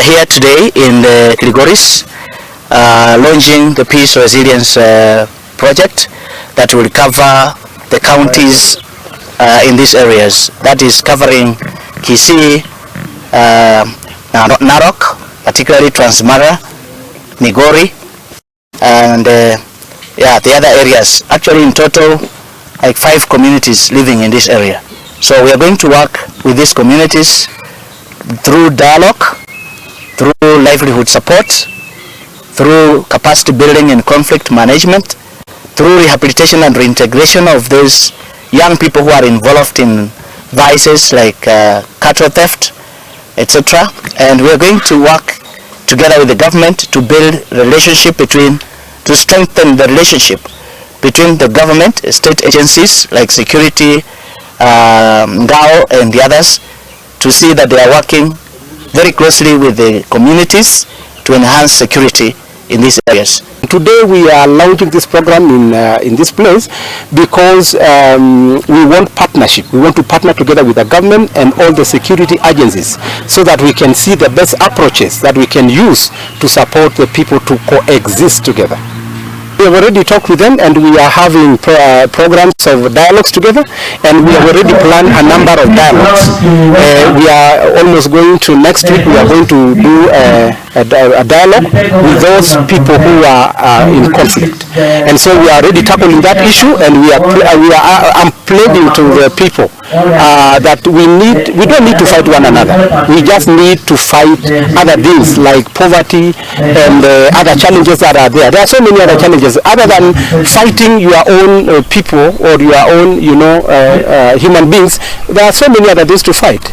here today in the Kilgoris, launching the Peace Resilience project that will cover the counties in these areas. That is covering Kisii, Narok, particularly Transmara, Migori, and the other areas. Actually, in total, like 5 communities living in this area. So we are going to work with these communities through dialogue, through livelihood support, through capacity building and conflict management, through rehabilitation and reintegration of those young people who are involved in vices like cattle theft, etc. And we are going to work together with the government to build relationship to strengthen the relationship between the government, state agencies like security, Ngao and the others, to see that they are working very closely with the communities to enhance security in these areas. Today we are launching this program in this place because we want partnership. We want to partner together with the government and all the security agencies so that we can see the best approaches that we can use to support the people to coexist together. We have already talked with them and we are having programs of dialogues together, and we have already planned a number of dialogues. We are almost going to next week, we are going to do a dialogue with those people who are in conflict. And so we are already tackling that issue, and I'm pleading to the people that we don't need to fight one another. We just need to fight other things like poverty and other challenges that are there. There are so many other challenges other than fighting your own people or your own, human beings. There are so many other things to fight.